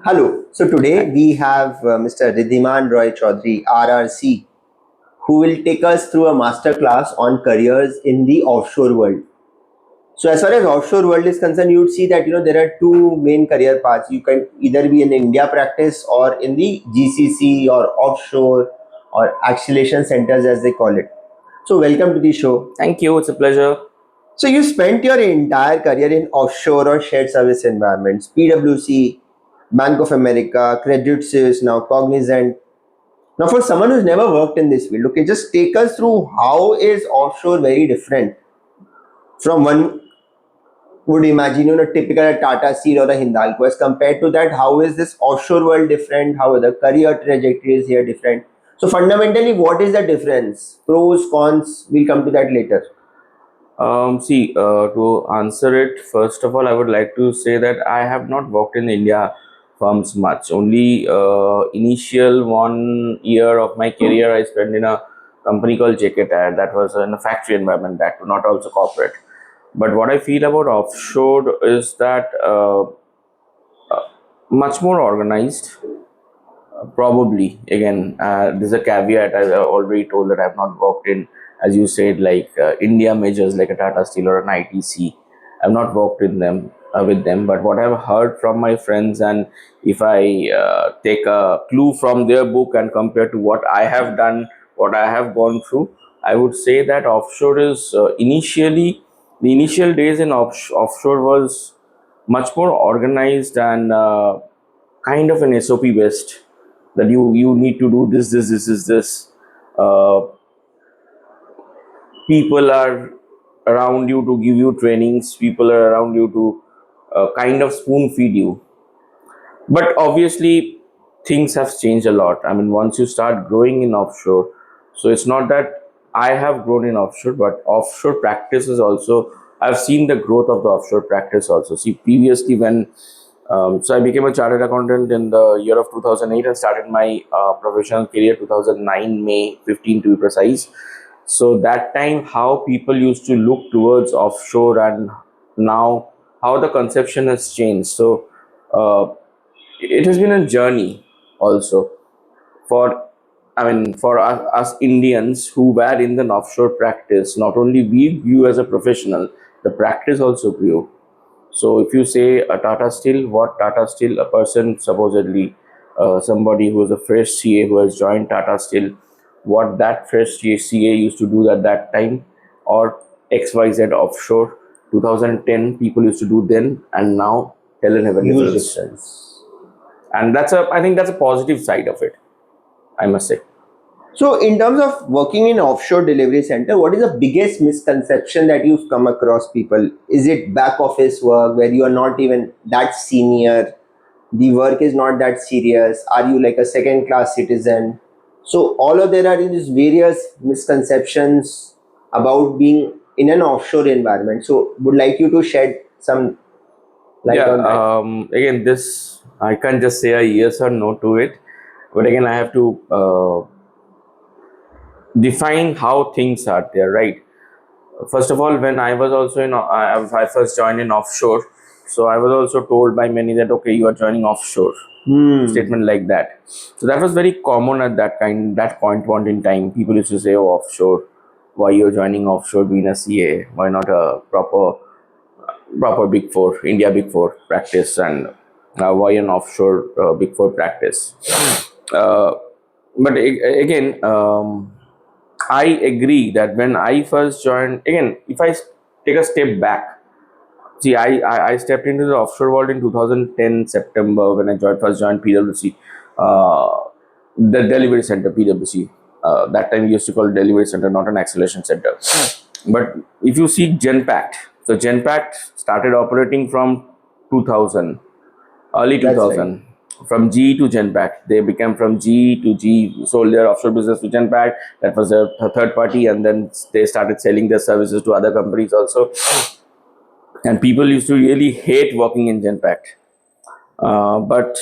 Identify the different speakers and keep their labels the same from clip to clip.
Speaker 1: Hello. So today we have Mr. Riddhiman Roy Chowdhury, RRC, who will take us through a masterclass on careers in the offshore world. So as far as offshore world is concerned, you would see that there are two main career paths. You can either be in India practice or in the GCC or offshore or acceleration centers as they call it. So welcome to the show.
Speaker 2: Thank you. It's a pleasure.
Speaker 1: So you spent your entire career in offshore or shared service environments, PwC, Bank of America, Credit Suisse, now Cognizant. Now, for someone who's never worked in this field, okay, just take us through how is offshore very different from one would imagine, typical Tata Steel or a Hindalco. As compared to that, how is this offshore world different? How are the career trajectories here different? So fundamentally, what is the difference? Pros, cons, we'll come to that later.
Speaker 2: To answer it, first of all, I would like to say that I have not worked in India firms much. Only initial 1 year of my career I spent in a company called JK Tire. That was in a factory environment, that too, not also corporate. But what I feel about offshore is that much more organized. Probably, again, there's a caveat. I've already told that I've not worked in, as you said, like India majors like a Tata Steel or an ITC. I've not worked in them with them, but what I've heard from my friends, and if I take a clue from their book and compare to what I have done, what I have gone through, I would say that offshore is initially the initial days in offshore was much more organized and kind of an SOP based, that you need to do this. Uh, People are around you to give you trainings. People are around you to kind of spoon feed you. But obviously, things have changed a lot. I mean, once you start growing in offshore, so it's not that I have grown in offshore, but offshore practice is also. I've seen the growth of the offshore practice also. See, previously when so I became a chartered accountant in the year of 2008 and started my professional career 2009 May 15 to be precise. So that time, how people used to look towards offshore, and now how the conception has changed. So it has been a journey also for, I mean, for us Indians who were in the offshore practice. Not only we grew as a professional, the practice also grew. So if you say a Tata Steel, what Tata Steel, a person supposedly somebody who is a fresh CA who has joined Tata Steel, what that fresh CA used to do at that time, or XYZ offshore, 2010 people used to do then, and now hell and heaven
Speaker 1: Huge
Speaker 2: difference.
Speaker 1: difference.
Speaker 2: And I think that's a positive side of it, I must say.
Speaker 1: So, in terms of working in offshore delivery center, what is the biggest misconception that you've come across people? Is it back office work where you are not even that senior? The work is not that serious. Are you like a second class citizen? So, all of there are these various misconceptions about being in an offshore environment. So, would like you to shed some light
Speaker 2: Yeah,
Speaker 1: on that.
Speaker 2: again, this I can't just say a yes or no to it, but again, I have to define how things are there, right? First of all, when I was also I first joined in offshore, so I was also told by many that okay, you are joining offshore. Statement like that. So that was very common at that point in time. People used to say, "Oh, offshore. Why you're joining offshore? Being a CA? Why not a proper Big Four, India Big Four practice, and why an offshore Big Four practice?" Uh, but again, I agree that when I first joined, again, if I take a step back, see, I stepped into the offshore world in 2010 September when I first joined PwC, the delivery center PwC. That time we used to call it delivery center, not an acceleration center. But if you see Genpact, so Genpact started operating from 2000, early
Speaker 1: That's right.
Speaker 2: 2000. From G to Genpact, they became from G to G, sold their offshore business to Genpact. That was a third party, and then they started selling their services to other companies also. And people used to really hate working in Genpact. But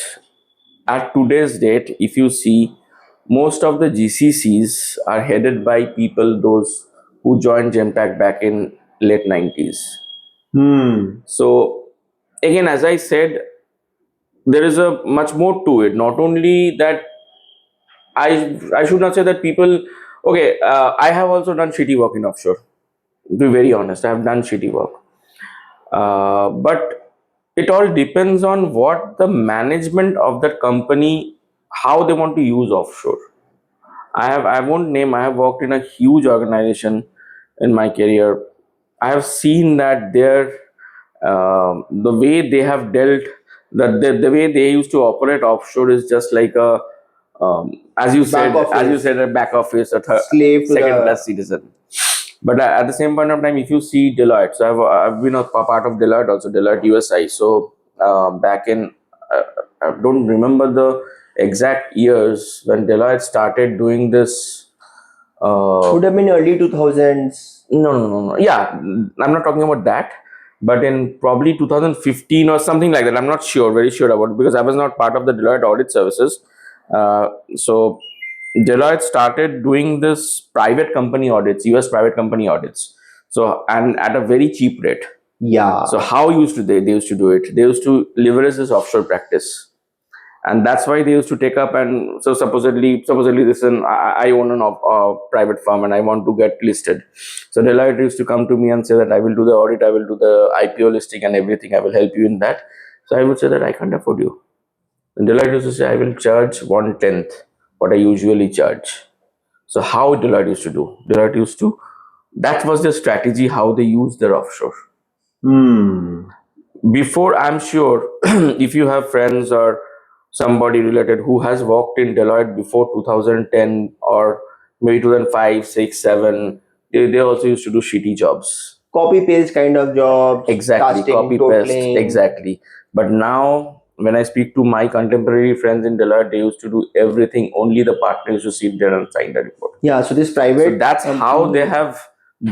Speaker 2: at today's date, if you see, most of the GCCs are headed by people those who joined Genpact back in late 90s. So again, as I said, there is a much more to it. Not only that, I should not say that people. Okay, I have also done shitty work in offshore. To be very honest, I have done shitty work. But it all depends on what the management of that company, how they want to use offshore. I won't name. I have worked in a huge organization in my career. I have seen that the way they have dealt, the way they used to operate offshore is just like a,
Speaker 1: Back
Speaker 2: as you
Speaker 1: office,
Speaker 2: said, a back office,
Speaker 1: slave to
Speaker 2: second
Speaker 1: the.
Speaker 2: class citizen. But at the same point of time, if you see Deloitte, so I've been a part of Deloitte also, Deloitte USI. So back in, uh, I don't remember the exact years when Deloitte started doing this.
Speaker 1: Would have been early 2000s.
Speaker 2: No. Yeah, I'm not talking about that, but in probably 2015 or something like that. I'm not sure, very sure about it, because I was not part of the Deloitte audit services. So Deloitte started doing this private company audits, US private company audits. So, and at a very cheap rate.
Speaker 1: Yeah.
Speaker 2: So how used to they used to do it? They used to leverage this offshore practice, and that's why they used to take up. And so supposedly this is I own a private firm and I want to get listed. So Deloitte used to come to me and say that I will do the audit, I will do the IPO listing and everything, I will help you in that. So I would say that I can't afford you. And Deloitte used to say I will charge 1/10 what I usually charge. So how Deloitte used to do? Deloitte used to, that was the strategy how they use their offshore.
Speaker 1: Hmm.
Speaker 2: Before, I'm sure if you have friends or somebody related who has worked in Deloitte before 2010 or maybe 2005, 6, 7, they also used to do shitty jobs.
Speaker 1: Copy paste kind of jobs,
Speaker 2: Exactly,
Speaker 1: casting,
Speaker 2: copy paste,
Speaker 1: totaling.
Speaker 2: exactly. But now, when I speak to my contemporary friends in Deloitte, they used to do everything. Only the partner used to sit there and sign the report.
Speaker 1: Yeah, so this
Speaker 2: So
Speaker 1: private
Speaker 2: that's how they
Speaker 1: company.
Speaker 2: have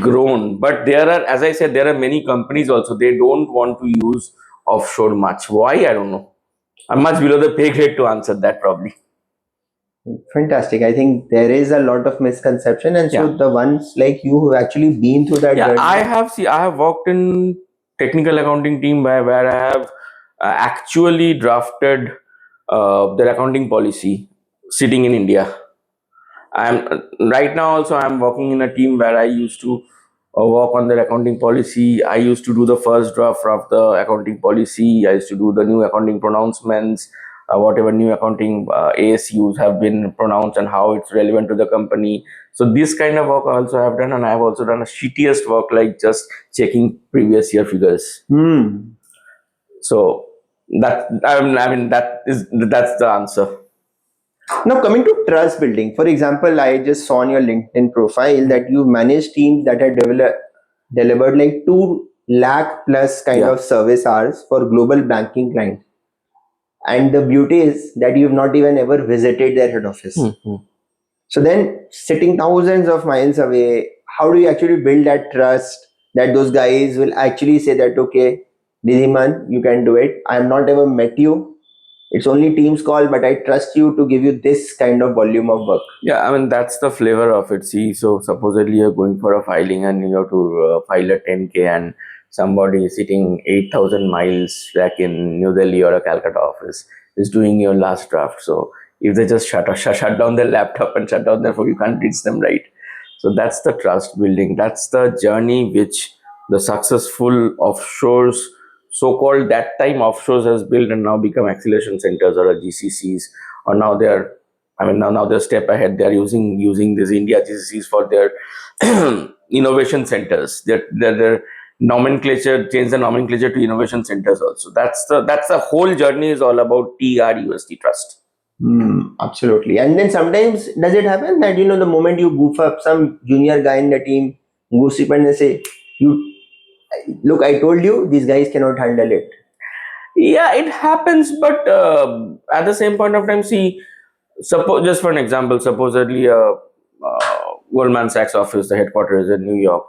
Speaker 2: grown. But there are, as I said, there are many companies also. They don't want to use offshore much. Why? I don't know. I'm much below the pay grade to answer that probably.
Speaker 1: Fantastic. I think there is a lot of misconception, and so
Speaker 2: Yeah.
Speaker 1: the ones like you who've actually been through that
Speaker 2: Yeah,
Speaker 1: journey.
Speaker 2: I have worked in technical accounting team where I have actually drafted their accounting policy sitting in India. I'm right now also I'm working in a team where I used to work on their accounting policy. I used to do the first draft of the accounting policy. I used to do the new accounting pronouncements, whatever new accounting ASUs have been pronounced and how it's relevant to the company. So this kind of work I also have done, and I have also done a shittiest work like just checking previous year figures.
Speaker 1: Hmm.
Speaker 2: So that's the answer.
Speaker 1: Now, coming to trust building, for example, I just saw on your LinkedIn profile that you manage teams that have delivered like 2 lakh plus kind
Speaker 2: Yeah.
Speaker 1: of service hours for global banking clients. And the beauty is that you've not even ever visited their head office.
Speaker 2: Mhm.
Speaker 1: So then, sitting thousands of miles away, how do you actually build that trust that those guys will actually say that, okay, Riddhiman, you can do it. I have not ever met you. It's only Teams call, but I trust you to give you this kind of volume of work.
Speaker 2: Yeah, I mean that's the flavor of it. See, so supposedly you're going for a filing and you have to file a 10K, and somebody sitting 8,000 miles back in New Delhi or a Calcutta office is doing your last draft. So if they just shut down their laptop and shut down their phone, you can't reach them, right? So that's the trust building. That's the journey which the successful offshores, so-called that time offshores, has built and now become acceleration centers or GCCs, or now they're, I mean, now they're a step ahead. They're using these India GCCs for their innovation centers. Their nomenclature, change the nomenclature to innovation centers also. That's the whole journey is all about TRUST, trust.
Speaker 1: Absolutely. And then sometimes does it happen that the moment you goof up, some junior guy in the team goes up and they say, "You look, I told you these guys cannot handle it."
Speaker 2: Yeah, it happens, but at the same point of time, see, suppose just for an example, supposedly Goldman Sachs office, the headquarters is in New York.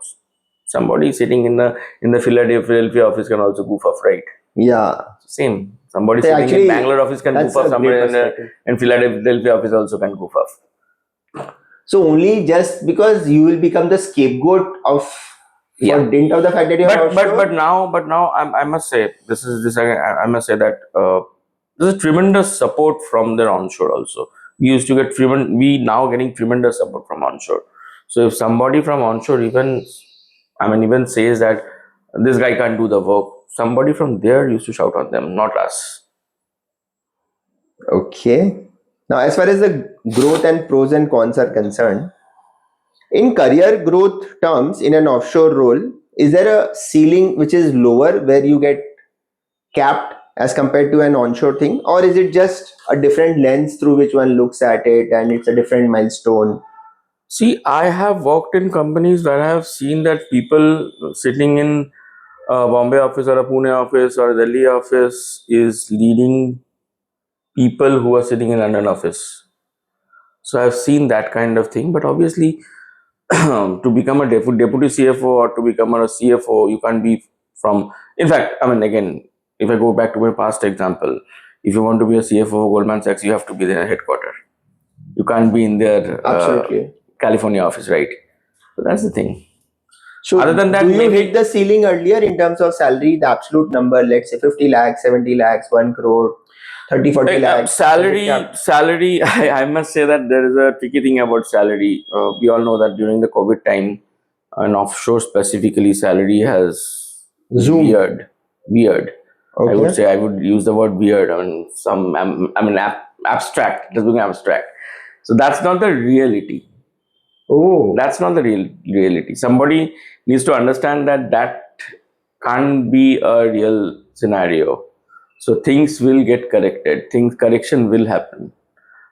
Speaker 2: Somebody sitting in the Philadelphia office can also goof off, right?
Speaker 1: Yeah.
Speaker 2: Same. Somebody
Speaker 1: So
Speaker 2: sitting in
Speaker 1: actually,
Speaker 2: Bangalore office can
Speaker 1: that's
Speaker 2: goof off.
Speaker 1: a great
Speaker 2: Somebody
Speaker 1: perspective.
Speaker 2: in Philadelphia office also can goof off.
Speaker 1: So only just because you will become the scapegoat of
Speaker 2: Yeah.
Speaker 1: for dint of the fact that you're
Speaker 2: But
Speaker 1: offshore.
Speaker 2: now I must say this is this I must say that. there's a tremendous support from their onshore also. We used to get we now getting tremendous support from onshore. So if somebody from onshore even says that this guy can't do the work, somebody from there used to shout on them, not us.
Speaker 1: Okay. Now, as far as the growth and pros and cons are concerned, in career growth terms, in an offshore role, is there a ceiling which is lower where you get capped as compared to an onshore thing, or is it just a different lens through which one looks at it and it's a different milestone?
Speaker 2: See, I have worked in companies where I have seen that people sitting in a Bombay office or a Pune office or a Delhi office is leading people who are sitting in London office. So I've seen that kind of thing. But obviously, to become a deputy CFO or to become a CFO, you can't be from. In fact, again, if I go back to my past example, if you want to be a CFO of Goldman Sachs, you have to be their headquarter. You can't be in their
Speaker 1: Absolutely.
Speaker 2: California office, right? So that's the thing.
Speaker 1: So,
Speaker 2: Other than that,
Speaker 1: do you
Speaker 2: maybe
Speaker 1: hit the ceiling earlier in terms of salary, the absolute number, let's say 50 lakhs, 70 lakhs, 1 crore, 30, 40 lakhs? Is it capped?
Speaker 2: salary. I must say that there is a tricky thing about salary. We all know that during the COVID time, and offshore specifically, salary has
Speaker 1: Zoom.
Speaker 2: weird. I would
Speaker 1: Okay.
Speaker 2: say I would use the word weird. Abstract. It has become abstract. So that's not the reality.
Speaker 1: Oh,
Speaker 2: That's not the reality. Somebody needs to understand that can't be a real scenario. So things will get corrected. Correction will happen.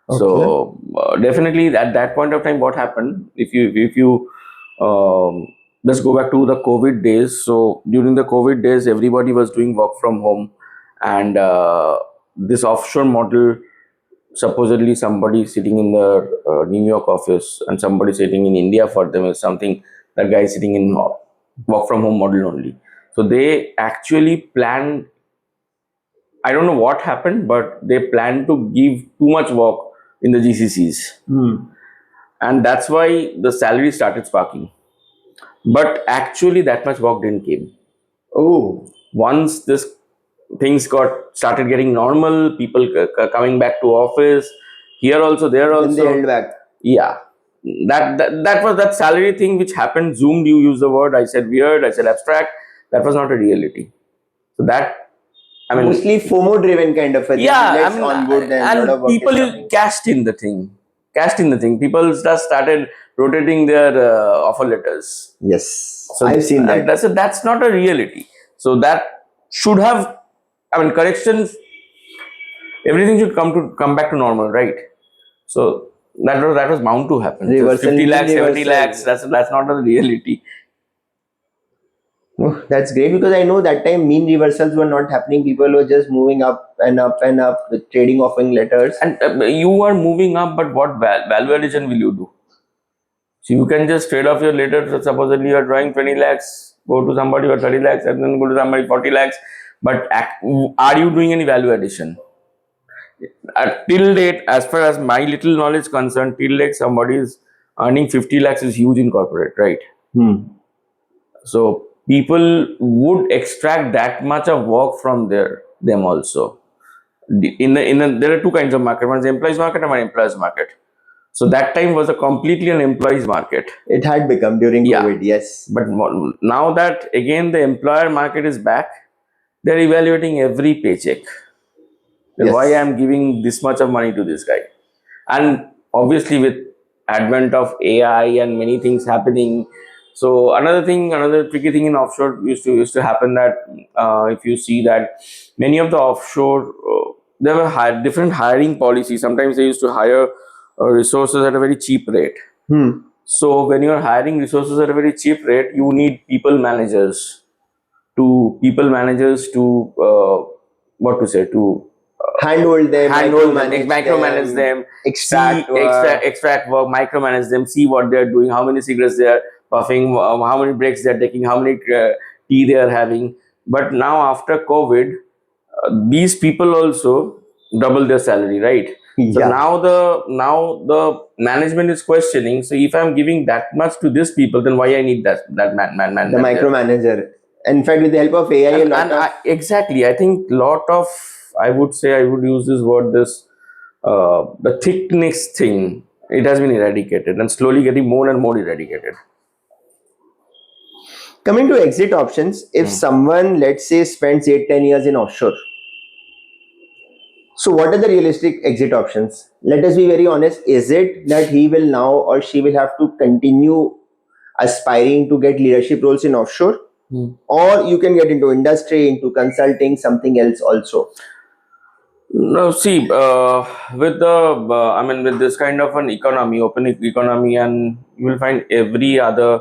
Speaker 1: okay.
Speaker 2: So definitely at that point of time, what happened? If you let's go back to the COVID days. So during the COVID days, everybody was doing work from home, and this offshore model, supposedly somebody sitting in the New York office and somebody sitting in India, for them is something that guy is sitting in work from home model only. So they actually planned. I don't know what happened, but they planned to give too much work in the GCCs, and that's why the salary started sparking. But actually, that much work didn't came.
Speaker 1: Oh,
Speaker 2: Once this things got started getting normal, people coming back to office here also, there
Speaker 1: then they held
Speaker 2: also.
Speaker 1: back.
Speaker 2: Yeah, that was that salary thing which happened. Zoomed. You use the word. I said weird. I said abstract. That was not a reality. So that, I mean,
Speaker 1: Mostly FOMO driven kind of a thing.
Speaker 2: yeah,
Speaker 1: Let's onboard them, a lot of
Speaker 2: and
Speaker 1: work is
Speaker 2: people
Speaker 1: coming.
Speaker 2: cashed in the thing. Cashed in the thing. People just started rotating their offer letters.
Speaker 1: Yes,
Speaker 2: So
Speaker 1: I've seen that.
Speaker 2: that's not a reality. So that should have, corrections. Everything should come back to normal, right? So that was bound to happen. So
Speaker 1: Reversal,
Speaker 2: 50
Speaker 1: mean
Speaker 2: lakhs, 70 lakhs.
Speaker 1: reversal.
Speaker 2: That's not a reality.
Speaker 1: Oh, that's great because I know that time mean reversals were not happening. People were just moving up and up and up with trading offering letters.
Speaker 2: And you are moving up, but what value addition will you do? So you can just trade off your letter. So supposedly you are drawing 20 lakhs, go to somebody or 30 lakhs, and then go to somebody 40 lakhs. But are you doing any value addition? Till date, as far as my little knowledge concerned, till date somebody is earning 50 lakhs is huge in corporate, right? So people would extract that much of work from them also. There are two kinds of market. One is employees market and one employers market. So that time was a completely an employees market.
Speaker 1: It had become during
Speaker 2: Yeah.
Speaker 1: COVID, yes.
Speaker 2: But now that again the employer market is back, they're evaluating every paycheck. Then
Speaker 1: Yes.
Speaker 2: why I'm giving this much of money to this guy? And obviously with advent of AI and many things happening, so another tricky thing in offshore used to happen that if you see that many of the offshore there were different hiring policies. Sometimes they used to hire resources at a very cheap rate. So when you're hiring resources at a very cheap rate, you need people managers to what to say to
Speaker 1: Handhold them,
Speaker 2: micromanage them,
Speaker 1: extract
Speaker 2: see
Speaker 1: work.
Speaker 2: extract work, micromanage them, see what they're doing, how many cigarettes they're puffing, how many breaks they're taking, how many tea they are having. But now after COVID, these people also double their salary, right? So
Speaker 1: Yeah.
Speaker 2: now the management is questioning. So if I'm giving that much to these people, then why I need that man
Speaker 1: The
Speaker 2: manager?
Speaker 1: micromanager. In fact, with the help of AI, a lot of
Speaker 2: Exactly, I think lot of I would say, I would use this word, this the thickness thing. It has been eradicated and slowly getting more and more eradicated.
Speaker 1: Coming to exit options, if someone, let's say, spends 8-10 years in offshore, so what are the realistic exit options? Let us be very honest. Is it that he will now or she will have to continue aspiring to get leadership roles in offshore? Or you can get into industry, into consulting, something else also?
Speaker 2: No, see, with with this kind of an economy, open economy, and you will find every other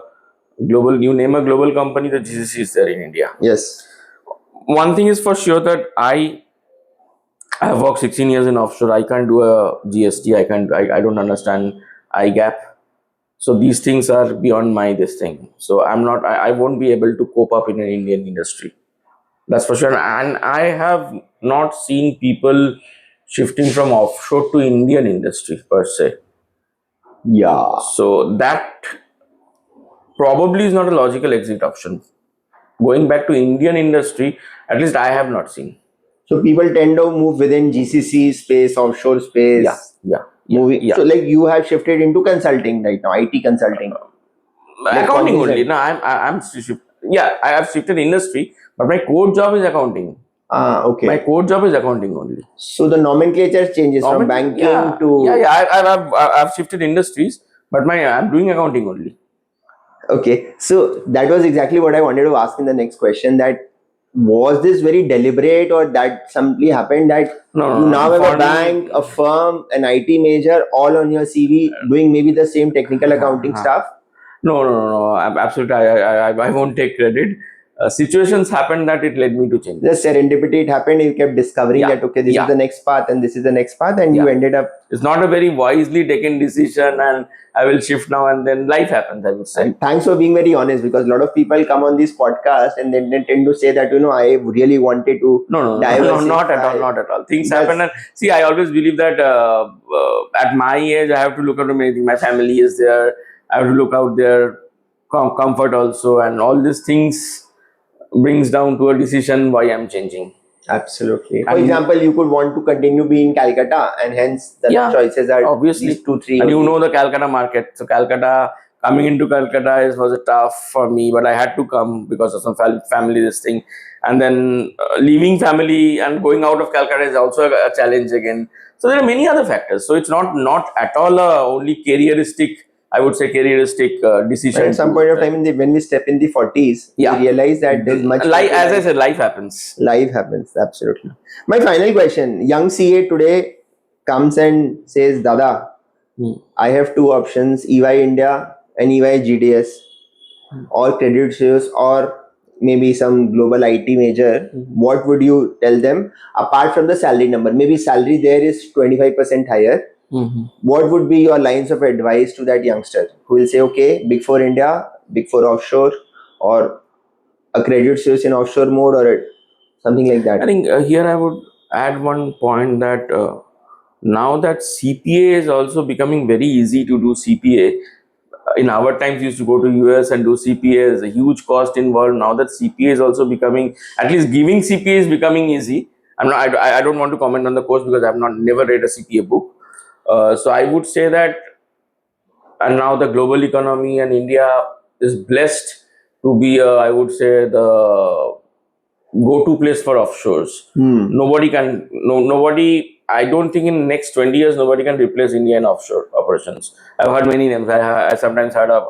Speaker 2: global, you name a global company, the GCC is there in India.
Speaker 1: Yes.
Speaker 2: One thing is for sure that I have worked 16 years in offshore. I can't do a GST. I don't understand IGAP. So these things are beyond my this thing. So I won't be able to cope up in an Indian industry. That's for sure. And I have not seen people shifting from offshore to Indian industry per se.
Speaker 1: Yeah.
Speaker 2: So that probably is not a logical exit option. Going back to Indian industry, at least I have not seen.
Speaker 1: So people tend to move within GCC space, offshore space.
Speaker 2: Yeah.
Speaker 1: So like you have shifted into consulting right now, IT consulting.
Speaker 2: Accounting
Speaker 1: Cognizant.
Speaker 2: only. No, I have shifted industry, but my core job is accounting.
Speaker 1: Okay.
Speaker 2: My core job is accounting only.
Speaker 1: So the nomenclature changes from banking to.
Speaker 2: I've shifted industries, but I'm doing accounting only.
Speaker 1: Okay, so that was exactly what I wanted to ask in the next question. That was this very deliberate, or that simply happened that you now have a bank, a firm, an IT major, all on your CV, doing maybe the same technical accounting stuff?
Speaker 2: No. Absolutely, I won't take credit. Situations happened that it led me to change.
Speaker 1: The serendipity, it happened. You kept discovering that okay, this is the next path, and this is the next path, and you ended up.
Speaker 2: It's not a very wisely taken decision, and I will shift now, and then life happens, I would say.
Speaker 1: And thanks for being very honest, because a lot of people come on this podcast and then they tend to say that I really wanted to.
Speaker 2: No, not at all. Things happen, and see, I always believe that at my age, I have to look out for anything. My family is there. I have to look out their comfort also, and all these things brings down to a decision why I'm changing.
Speaker 1: Absolutely. For example, you could want to continue being in Calcutta, and hence the choices are
Speaker 2: obviously
Speaker 1: these 2-3.
Speaker 2: And the Calcutta market. So coming into Calcutta was a tough for me, but I had to come because of some family this thing, and then leaving family and going out of Calcutta is also a challenge again. So there are many other factors. So it's not at all only careeristic. I would say careeristic decision.
Speaker 1: At some point of time, when we step in the 40s, we realize that there's much.
Speaker 2: As I said, life happens.
Speaker 1: Life happens, absolutely. My final question: young CA today comes and says, "Dada, I have two options: EY India and EY GDS, or Credit Suisse, or maybe some global IT major." What would you tell them apart from the salary number? Maybe salary there is 25% higher. What would be your lines of advice to that youngster who will say, okay, Big Four India, Big Four offshore, or a Credit Suisse in offshore mode, or something like that?
Speaker 2: I think here I would add one point that now that CPA is also becoming very easy to do CPA. In our times, we used to go to US and do CPA. There's a huge cost involved. Now that CPA is also becoming, at least giving CPA is becoming easy. I don't want to comment on the course because I've never read a CPA book. So I would say that, and now the global economy and India is blessed to be, I would say, the go-to place for offshores. Nobody. I don't think in next 20 years nobody can replace India in offshore operations. I've heard many names. I sometimes heard of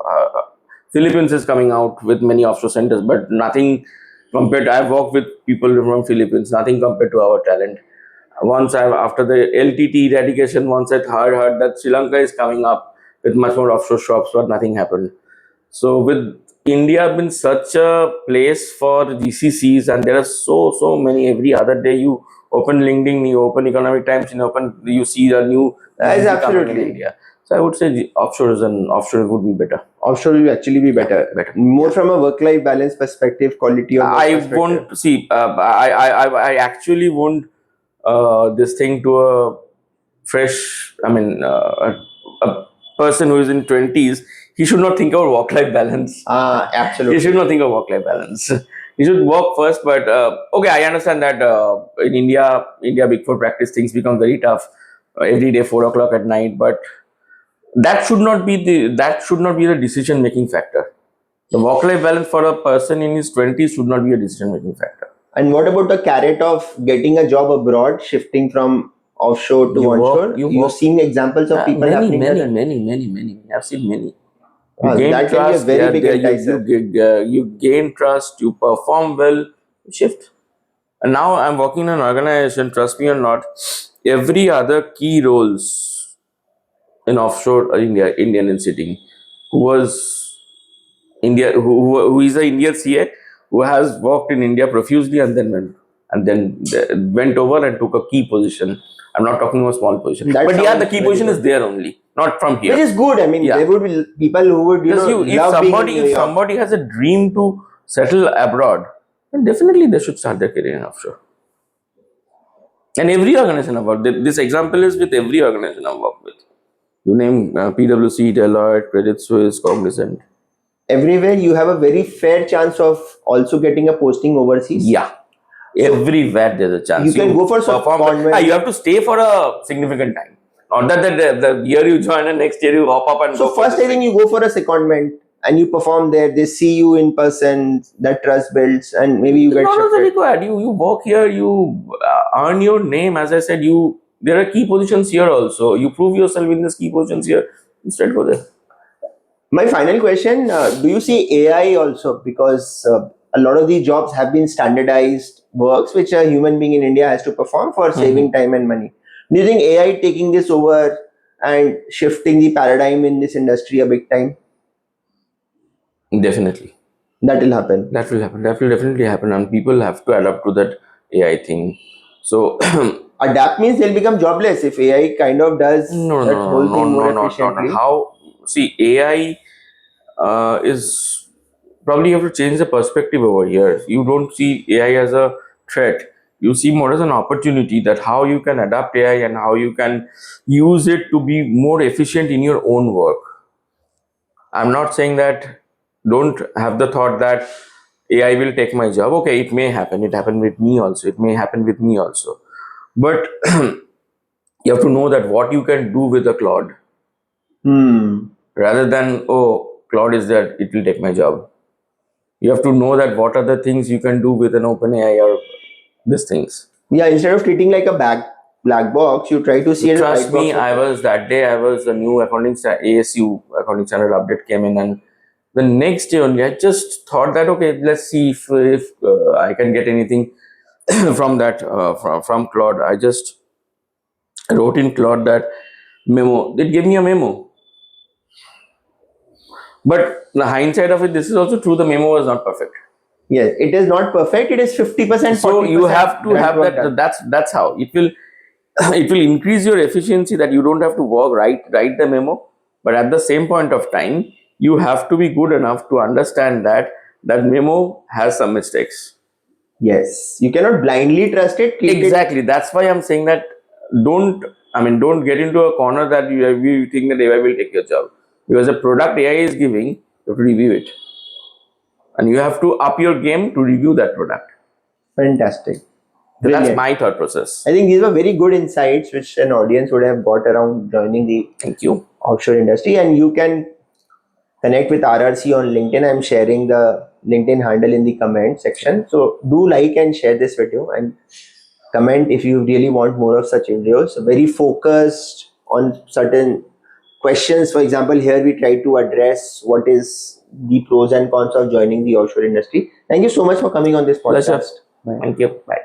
Speaker 2: Philippines is coming out with many offshore centers, but nothing compared. I've worked with people from Philippines. Nothing compared to our talent. After the LTT eradication, once I heard that Sri Lanka is coming up with much more offshore shops, but nothing happened. So with India been such a place for GCCs, and there are so many. Every other day you open LinkedIn, you open Economic Times, you see the new GCC coming in India. So I would say offshore would be better. Offshore will actually be better.
Speaker 1: More from a work-life balance perspective, quality of work perspective.
Speaker 2: Won't see. I actually won't this thing to a fresh. A person who is in 20s. He should not think about work-life balance.
Speaker 1: Absolutely.
Speaker 2: He should not think of work-life balance. You should work first, but okay, I understand that in India Big Four practice things become very tough every day, 4 o'clock at night. But that should not be the decision making factor. The work life balance for a person in his 20s should not be a decision making factor.
Speaker 1: And what about the carrot of getting a job abroad, shifting from offshore to onshore? You've seen examples of people
Speaker 2: many,
Speaker 1: happening
Speaker 2: many,
Speaker 1: that.
Speaker 2: many, many, many. I've seen many. You gain
Speaker 1: That can be a
Speaker 2: trust.
Speaker 1: very big
Speaker 2: You gain trust. You perform well. You shift. And now I'm working in an organization. Trust me or not, every other key roles in offshore Indian in sitting, who was who is a Indian CA who has worked in India profusely and then went over and took a key position. I'm not talking about small position,
Speaker 1: That
Speaker 2: but yeah, the
Speaker 1: sounds
Speaker 2: key
Speaker 1: very
Speaker 2: position is
Speaker 1: good.
Speaker 2: there only, not from here.
Speaker 1: Which is good. I mean,
Speaker 2: Yeah.
Speaker 1: there would be people who would,
Speaker 2: Because if
Speaker 1: love being in
Speaker 2: somebody
Speaker 1: New
Speaker 2: if
Speaker 1: York.
Speaker 2: somebody has a dream to settle abroad, then definitely they should start their career in offshore. And every organization I've worked with, this example is with every organization I've worked with. You name PwC, Deloitte, Credit Suisse, Cognizant.
Speaker 1: Everywhere you have a very fair chance of also getting a posting overseas.
Speaker 2: Yeah. Everywhere there's a chance.
Speaker 1: You can go for
Speaker 2: perform.
Speaker 1: secondment.
Speaker 2: You have to stay for a significant time. Not that the year you join and next year you hop up and
Speaker 1: So
Speaker 2: go.
Speaker 1: first, I think you go for a secondment and you perform there. They see you in person. That trust builds, and maybe you get
Speaker 2: Not also
Speaker 1: shifted.
Speaker 2: required. You work here. You earn your name. As I said, there are key positions here also. You prove yourself in these key positions here. Instead, go there.
Speaker 1: My final question: do you see AI also? Because a lot of these jobs have been standardized works which a human being in India has to perform for saving time and money. Do you think AI taking this over and shifting the paradigm in this industry a big time?
Speaker 2: Definitely.
Speaker 1: That will happen.
Speaker 2: That will happen. That will definitely happen, and people have to adapt to that AI thing. So
Speaker 1: Adapt means they'll become jobless if AI kind of does
Speaker 2: no,
Speaker 1: that
Speaker 2: no,
Speaker 1: whole
Speaker 2: no,
Speaker 1: thing
Speaker 2: no,
Speaker 1: more
Speaker 2: no, no, no, no.
Speaker 1: efficiently.
Speaker 2: How? See, AI is probably you have to change the perspective over here. You don't see AI as a threat. You see more as an opportunity that how you can adapt AI and how you can use it to be more efficient in your own work. I'm not saying that don't have the thought that AI will take my job. Okay, it may happen. It happened with me also. It may happen with me also. But you have to know that what you can do with a Claude rather than, oh, Claude is there, it will take my job. You have to know that what are the things you can do with an open AI or these things.
Speaker 1: Yeah, instead of treating like a black box, you try to see it as a
Speaker 2: Trust
Speaker 1: white
Speaker 2: me,
Speaker 1: box.
Speaker 2: I was the new ASU accounting standard update came in, and the next day only I just thought that okay, let's see if I can get anything from that from Claude. I just wrote in Claude that memo. It gave me a memo. But the hindsight of it, this is also true. The memo was not perfect.
Speaker 1: Yes, it is not perfect. It is 50%, 40%.
Speaker 2: So you have to have
Speaker 1: work
Speaker 2: that.
Speaker 1: done.
Speaker 2: That's how it will. It will increase your efficiency that you don't have to write the memo, but at the same point of time, you have to be good enough to understand that that memo has some mistakes.
Speaker 1: Yes, you cannot blindly trust it. Treat it.
Speaker 2: Exactly. That's why I'm saying that don't get into a corner that you think that AI will take your job, because the product AI is giving, you have to review it, and you have to up your game to review that product.
Speaker 1: Fantastic.
Speaker 2: So that's
Speaker 1: Brilliant.
Speaker 2: my thought process.
Speaker 1: I think these were very good insights which an audience would have got around joining the
Speaker 2: Thank you.
Speaker 1: offshore industry. And you can connect with RRC on LinkedIn. I'm sharing the LinkedIn handle in the comment section. So do like and share this video and comment if you really want more of such videos. Very focused on certain questions. For example, here we try to address what is the pros and cons of joining the offshore industry. Thank you so much for coming on this podcast.
Speaker 2: Pleasure. Thank you. Bye.